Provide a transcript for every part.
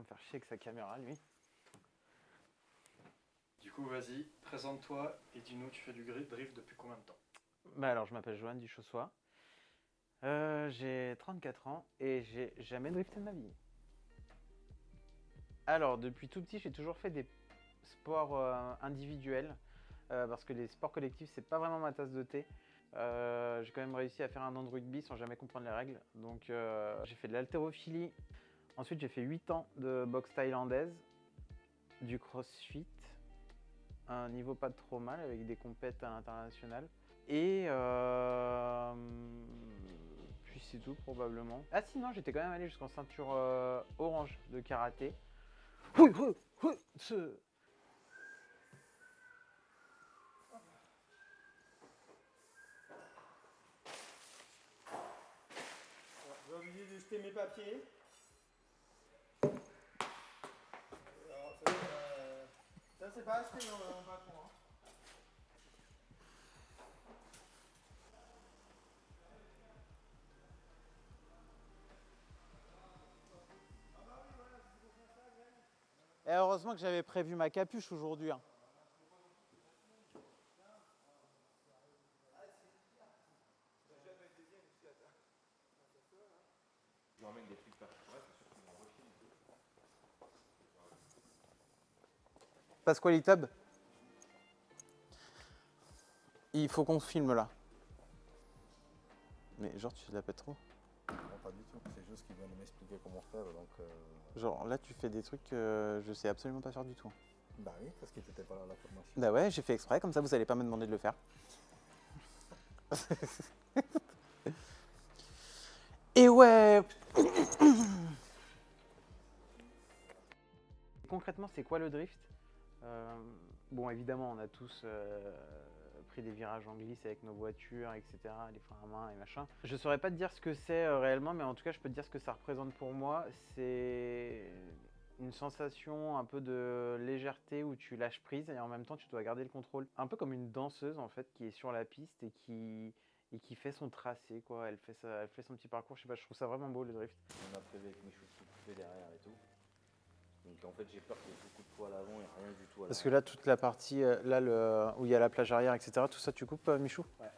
me faire chier avec sa caméra, lui. Du coup, vas-y, présente-toi et dis-nous, tu fais du drift depuis combien de temps? Bah alors, je m'appelle Johan Duchossois. J'ai 34 ans et j'ai jamais drifté de ma vie. Alors, depuis tout petit, j'ai toujours fait des sports individuels parce que les sports collectifs, c'est pas vraiment ma tasse de thé. J'ai quand même réussi à faire un an de rugby sans jamais comprendre les règles. Donc, j'ai fait de l'haltérophilie. Ensuite, j'ai fait 8 ans de boxe thaïlandaise, du crossfit, un niveau pas trop mal avec des compètes à l'international. Et puis c'est tout probablement. Ah si non, j'étais quand même allé jusqu'en ceinture orange de karaté. Je vais obligé de jeter mes papiers. Alors, ça c'est pas acheté mon patron. Hein. Et heureusement que j'avais prévu ma capuche aujourd'hui. Hein. Pasquale Tub. Il faut qu'on filme là. Mais genre tu la pètes trop. Non, pas du tout. C'est juste qu'ils viennent de m'expliquer comment faire. Donc, Genre là tu fais des trucs que je sais absolument pas faire du tout. Bah oui, parce que t'étais pas là à la formation. Bah ouais, j'ai fait exprès, comme ça vous allez pas me demander de le faire. Et ouais. Concrètement, c'est quoi le drift? Bon, évidemment, on a tous pris des virages en glisse avec nos voitures, etc., les freins à main et machin. Je saurais pas te dire ce que c'est réellement, mais en tout cas, je peux te dire ce que ça représente pour moi. C'est une sensation un peu de légèreté où tu lâches prise et en même temps, tu dois garder le contrôle. Un peu comme une danseuse, en fait, qui est sur la piste et qui fait son tracé, quoi. Elle fait son petit parcours. Je sais pas, je trouve ça vraiment beau, le drift. On a prévu avec Michou de couper derrière et tout. Donc en fait j'ai peur qu'il y ait beaucoup de poids à l'avant et rien du tout à Parce que l'avant. là, toute la partie où il y a la plage arrière, etc., tout ça, tu coupes, Michou? Ouais,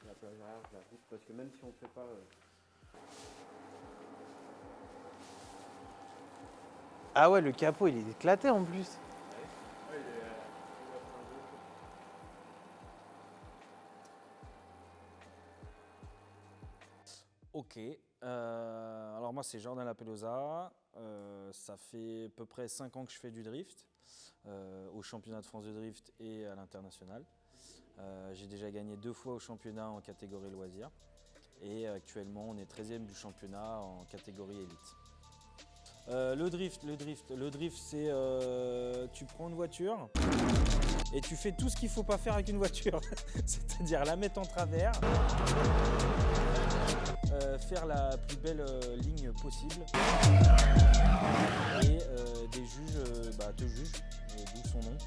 la plage arrière je la coupe parce que même si on ne fait pas... Ah ouais, le capot, il est éclaté en plus. Ok, alors moi c'est Jordan Lapelosa, ça fait à peu près 5 ans que je fais du drift, au championnat de France de drift et à l'international. J'ai déjà gagné 2 fois au championnat en catégorie loisirs et actuellement on est 13e du championnat en catégorie élite. Le drift c'est tu prends une voiture et tu fais tout ce qu'il ne faut pas faire avec une voiture, c'est-à-dire la mettre en travers, faire la plus belle ligne possible et des juges te jugent, d'où son nom,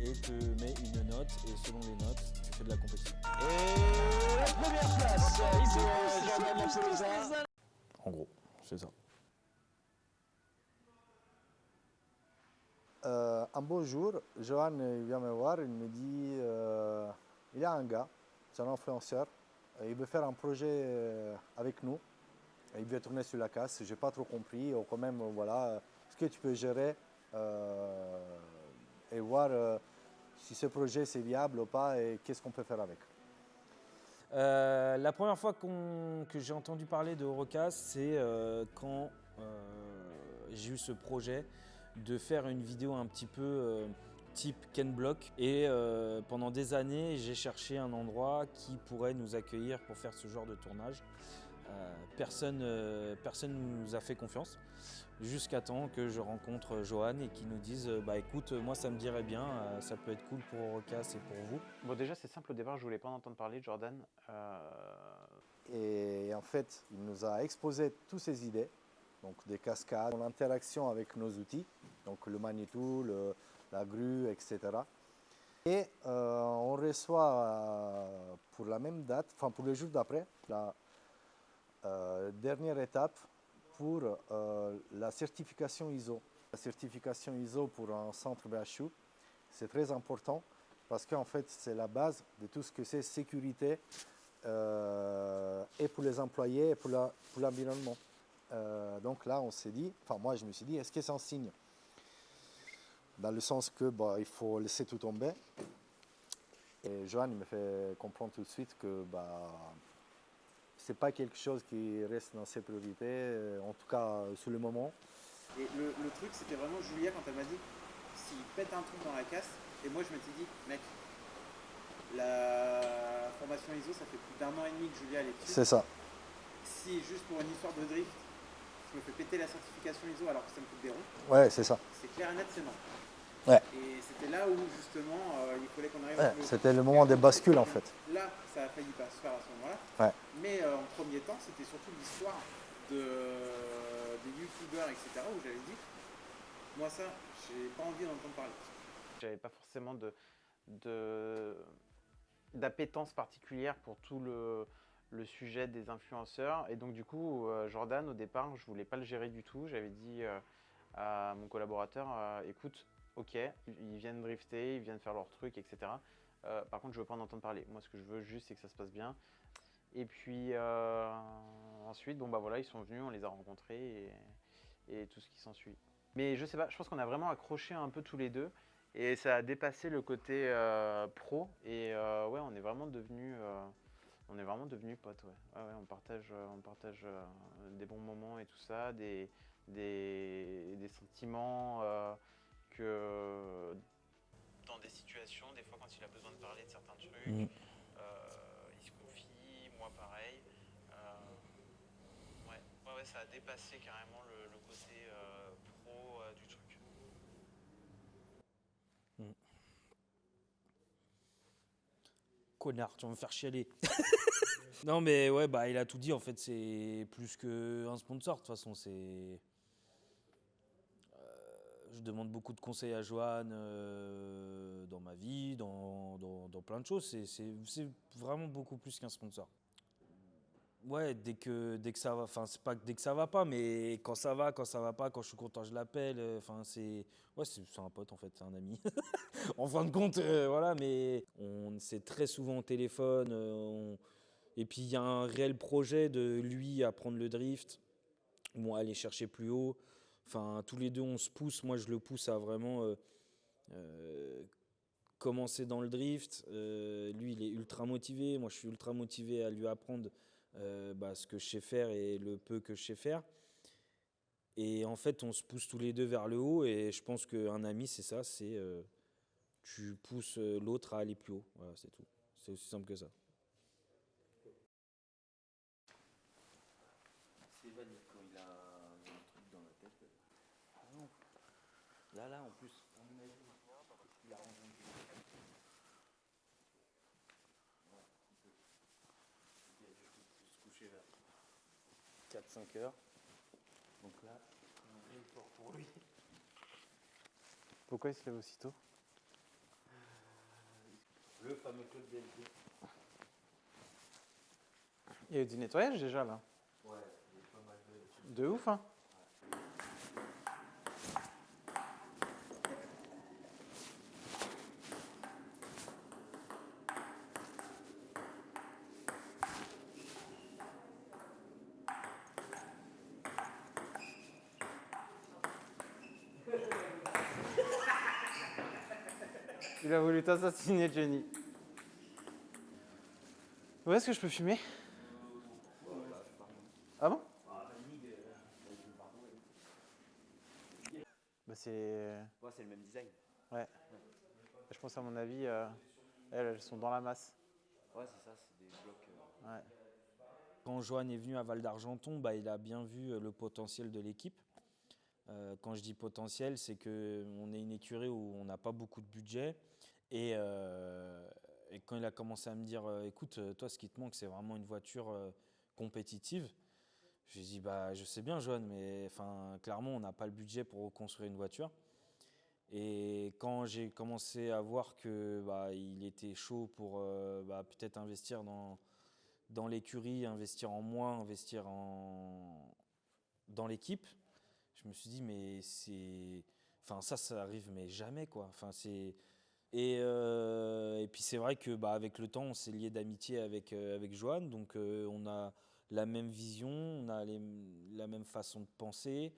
et te met une note et selon les notes tu fais de la compétition. Et la première place, Jordan Lapelosa. En gros, c'est ça. Un beau jour, Johan il vient me voir, il me dit il y a un gars, c'est un influenceur, il veut faire un projet avec nous, il veut tourner sur la casse, j'ai pas trop compris, ou quand même voilà, est-ce que tu peux gérer et voir si ce projet c'est viable ou pas et qu'est-ce qu'on peut faire avec. La première fois que j'ai entendu parler de Eurocast, c'est quand j'ai eu ce projet de faire une vidéo un petit peu type Ken Block. Et pendant des années, j'ai cherché un endroit qui pourrait nous accueillir pour faire ce genre de tournage. Personne nous a fait confiance jusqu'à temps que je rencontre Johan et qu'il nous dise bah écoute, moi ça me dirait bien, ça peut être cool pour Eurocast et pour vous. Bon, déjà, c'est simple au départ, je voulais pas en entendre parler de Jordan. Et en fait, il nous a exposé toutes ses idées, donc des cascades, en interaction avec nos outils, donc le Manitou, la grue, etc. Et on reçoit pour la même date, enfin pour le jour d'après, la dernière étape pour la certification ISO. La certification ISO pour un centre BHU, c'est très important parce qu'en fait, c'est la base de tout ce que c'est sécurité et pour les employés et pour l'environnement. Donc là, on s'est dit, enfin moi je me suis dit, est-ce que c'est un signe? Dans le sens que il faut laisser tout tomber. Et Johan il me fait comprendre tout de suite que c'est pas quelque chose qui reste dans ses priorités, en tout cas sur le moment. Et le truc, c'était vraiment Julia quand elle m'a dit s'il pète un truc dans la casse, et moi je m'étais dit, mec, la formation ISO, ça fait plus d'1 an et demi que Julia elle est dessus. C'est ça. Si juste pour une histoire de drift, je me fais péter la certification ISO alors que ça me coûte des ronds, Ouais, c'est ça. c'est clair et net, c'est non. Ouais. Et c'était là où justement il fallait qu'on arrive Ouais, à c'était le moment des bascules en fait. Là, ça a failli pas se faire à ce moment-là. Ouais. Mais en premier temps, c'était surtout l'histoire des youtubeurs, etc. où j'avais dit, moi ça, j'ai pas envie d'en entendre parler. J'avais pas forcément d'appétence particulière pour tout le sujet des influenceurs. Et donc du coup, Jordan, au départ, je voulais pas le gérer du tout. J'avais dit à mon collaborateur, écoute, ok, ils viennent drifter, ils viennent faire leur truc, etc. Par contre, je veux pas en entendre parler. Moi, ce que je veux juste, c'est que ça se passe bien. Et puis ensuite, voilà, ils sont venus, on les a rencontrés et tout ce qui s'ensuit. Mais je sais pas, je pense qu'on a vraiment accroché un peu tous les deux et ça a dépassé le côté pro. Et ouais, on est vraiment devenus potes. Ouais. Ouais, on partage des bons moments et tout ça, des sentiments que dans des situations, des fois quand il a besoin de parler de certains trucs, il se confie, moi pareil. Ouais, ça a dépassé carrément le côté pro du truc. Connard, tu vas me faire chialer. Non mais ouais, il a tout dit en fait, c'est plus qu'un sponsor de toute façon, c'est... Je demande beaucoup de conseils à Johan dans ma vie, dans plein de choses, c'est vraiment beaucoup plus qu'un sponsor. Ouais, dès que ça va, enfin c'est pas que dès que ça va pas, mais quand ça va pas, quand je suis content je l'appelle, c'est un pote en fait, c'est un ami. En fin de compte, voilà, mais on c'est très souvent au téléphone, et puis il y a un réel projet de lui à prendre le drift, moi aller chercher plus haut. Enfin, tous les deux on se pousse, moi je le pousse à vraiment commencer dans le drift. Lui il est ultra motivé, moi je suis ultra motivé à lui apprendre ce que je sais faire et le peu que je sais faire. Et en fait, on se pousse tous les deux vers le haut. Et je pense qu'un ami, c'est ça, tu pousses l'autre à aller plus haut. Voilà, c'est tout. C'est aussi simple que ça. C'est valide quand il a un truc dans la tête. Ah non. Là, en plus, à mon avis, il a rendu une vidéo. Ouais, un peu. Il a dû se coucher vers 4-5 heures. Donc là, un vrai effort pour lui. Pourquoi il se lève aussitôt? Le fameux club BLT. Il y a eu du nettoyage déjà là. Ouais, il y a pas mal de... De ouf, hein. Il a voulu t'assassiner, Jenny. Où est-ce que je peux fumer? Ah bon? C'est... Ouais, c'est le même design. Ouais. Je pense à mon avis, elles sont dans la masse. Ouais, c'est ça, c'est des blocs... Ouais. Quand Johan est venu à Val d'Argenton, il a bien vu le potentiel de l'équipe. Quand je dis potentiel, c'est qu'on est une écurie où on n'a pas beaucoup de budget. Et quand il a commencé à me dire écoute, toi, ce qui te manque, c'est vraiment une voiture compétitive. Je lui ai dit je sais bien, Johan, mais clairement, on n'a pas le budget pour reconstruire une voiture. Et quand j'ai commencé à voir qu'il était chaud pour peut-être investir dans l'écurie, investir en moi, investir dans l'équipe, je me suis dit, mais c'est. Enfin, ça arrive, mais jamais, quoi. Enfin, c'est. Et puis c'est vrai que avec le temps, on s'est lié d'amitié avec Johan, donc on a la même vision, on a la même façon de penser,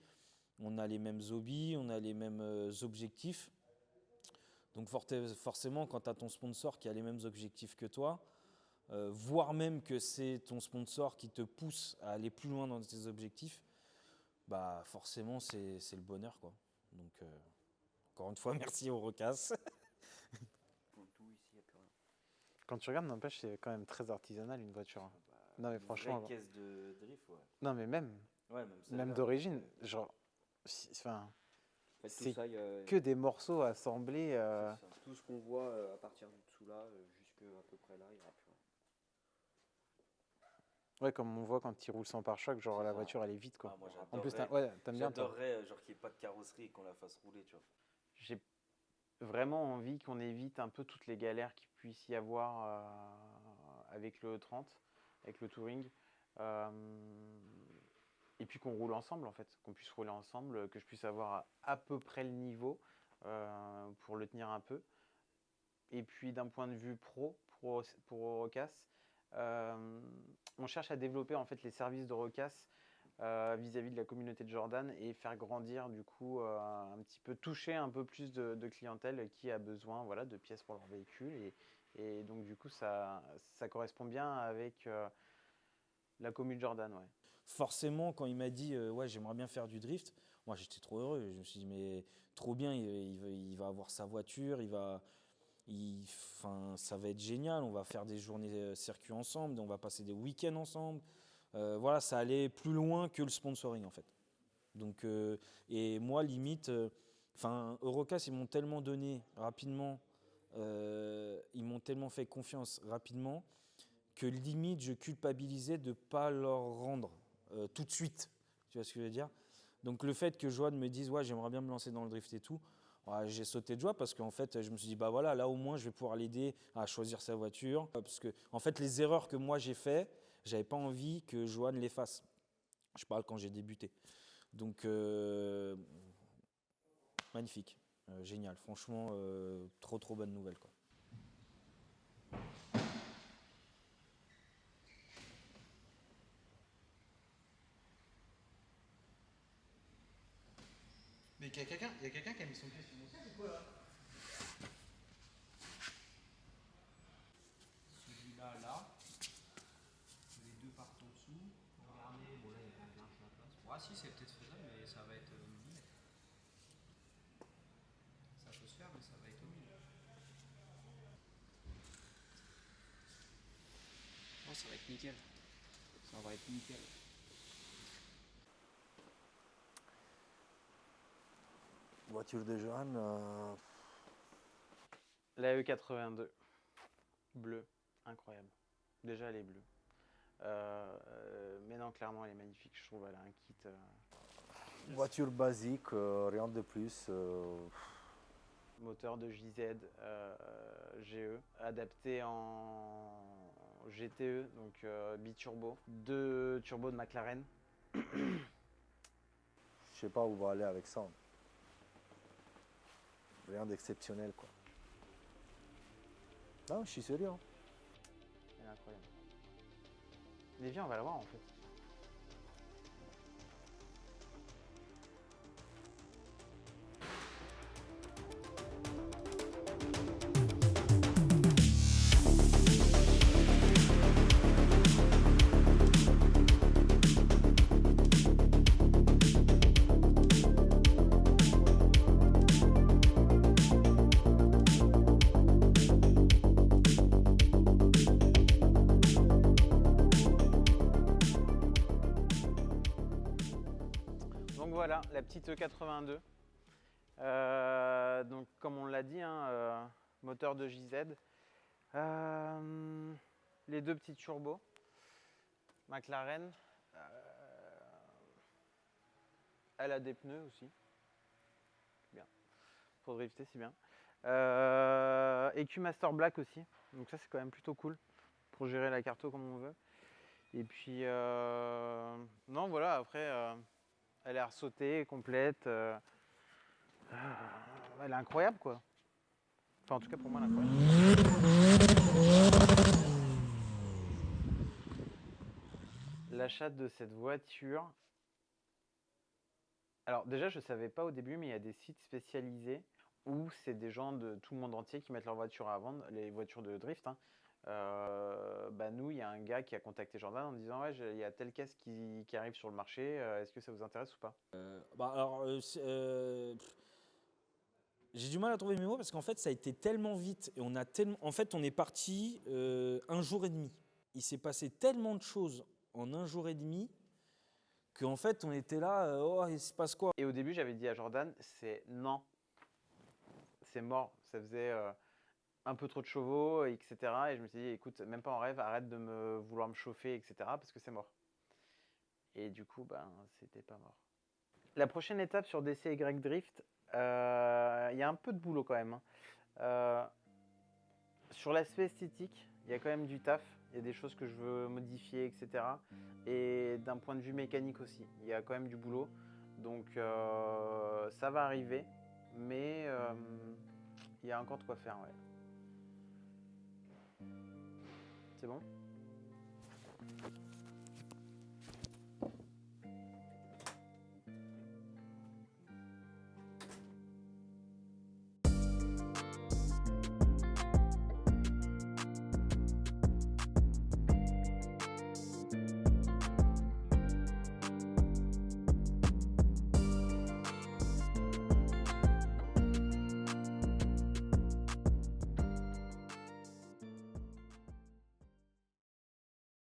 on a les mêmes hobbies, on a les mêmes objectifs. Donc forcément, quand tu as ton sponsor qui a les mêmes objectifs que toi, voire même que c'est ton sponsor qui te pousse à aller plus loin dans tes objectifs, forcément c'est le bonheur, quoi. Donc encore une fois, merci Eurocas. Pour le tout, ici, il n'y a plus rien. Quand tu regardes, n'empêche, c'est quand même très artisanal une voiture. Non, mais Une franchement, vraie caisse de drift, ouais. non mais même Ouais, même celle-là. d'origine, genre, enfin, En fait, tout c'est ça, il y a que des morceaux assemblés. C'est ça. tout ce qu'on voit à partir du dessous là, jusqu'à à peu près là, il n'y aura plus rien. Ouais, comme on voit quand ils roulent sans pare-choc, genre C'est la ça. voiture elle est vide, quoi. Ah, moi, En plus, j'adorerais- t'aimes bien, toi. J'adorerais genre qu'il n'y ait pas de carrosserie et qu'on la fasse rouler, tu vois. J'ai vraiment envie qu'on évite un peu toutes les galères qu'il puisse y avoir avec le E30, avec le Touring. Et puis qu'on roule ensemble, en fait, qu'on puisse rouler ensemble, que je puisse avoir à peu près le niveau pour le tenir un peu. Et puis d'un point de vue pour Eurocas, on cherche à développer en fait les services d'Eurocas vis-à-vis de la communauté de Jordan et faire grandir du coup un petit peu, toucher un peu plus de clientèle qui a besoin, voilà, de pièces pour leur véhicule. Et donc du coup ça correspond bien avec la commune de Jordan, ouais. Forcément, quand il m'a dit ouais, j'aimerais bien faire du drift, moi j'étais trop heureux. Je me suis dit, mais trop bien, il va avoir sa voiture, ça va être génial. On va faire des journées circuit ensemble, on va passer des week-ends ensemble. Voilà, ça allait plus loin que le sponsoring en fait. Donc, et moi, limite, Eurocas, ils m'ont tellement donné rapidement, ils m'ont tellement fait confiance rapidement que limite, je culpabilisais de ne pas leur rendre tout de suite. Tu vois ce que je veux dire? Donc le fait que Johan me dise ouais, j'aimerais bien me lancer dans le drift et tout, ouais, j'ai sauté de joie parce qu'en fait je me suis dit voilà, là au moins je vais pouvoir l'aider à choisir sa voiture, parce que en fait les erreurs que moi j'ai fait, j'avais pas envie que Johan les fasse. Je parle quand j'ai débuté. Donc magnifique, génial, franchement trop bonne nouvelle, quoi. Mais il y a quelqu'un qui a mis son pied sur mon sac ou quoi là? Celui-là, là. Les deux partent en dessous. Regardez, bon là il y a pas de marche à la place. Ah si, c'est peut-être faisable, mais ça va être au millimètre. Ça peut se faire, mais ça va être au millimètre. Non, ça va être nickel. Ça va être nickel. Voiture de Johan, La E82, bleue, incroyable. Déjà elle est bleue. Mais non, clairement elle est magnifique, je trouve. Elle a un kit. voiture basique, rien de plus. Moteur de JZ GE, adapté en GTE, donc biturbo. 2 turbos de McLaren. Je sais pas où on va aller avec ça. Rien d'exceptionnel, quoi. Non, je suis sérieux. Hein. Elle est incroyable. Mais viens, on va la voir en fait. Donc voilà, la petite E82. Donc comme on l'a dit, hein, moteur de JZ. Les deux petits turbos. McLaren. Elle a des pneus aussi. Bien. Pour drifter, c'est bien. EQ Master Black aussi. Donc ça c'est quand même plutôt cool. Pour gérer la carto comme on veut. Et puis non voilà, après Elle est ressautée, complète. Elle est incroyable, quoi. Enfin, en tout cas, pour moi, elle est incroyable. L'achat de cette voiture. Alors, déjà, je ne savais pas au début, mais il y a des sites spécialisés où c'est des gens de tout le monde entier qui mettent leur voiture à vendre, les voitures de drift, hein. Nous, il y a un gars qui a contacté Jordan en disant ouais, il y a telle caisse qui arrive sur le marché, est-ce que ça vous intéresse ou pas? J'ai du mal à trouver mes mots parce qu'en fait ça a été tellement vite et on a tellement. En fait, on est parti un jour et demi. Il s'est passé tellement de choses en un jour et demi qu'en fait on était là. Oh, il se passe quoi? Et au début, j'avais dit à Jordan, c'est non, c'est mort. Ça faisait un peu trop de chevaux, etc. Et je me suis dit, écoute, même pas en rêve, arrête de vouloir me chauffer, etc. parce que c'est mort. Et du coup, c'était pas mort. La prochaine étape sur DCY Drift, il y a un peu de boulot quand même, hein. Sur l'aspect esthétique, il y a quand même du taf. Il y a des choses que je veux modifier, etc. Et d'un point de vue mécanique aussi, il y a quand même du boulot. Donc ça va arriver, mais il y a encore de quoi faire, ouais. C'est bon ?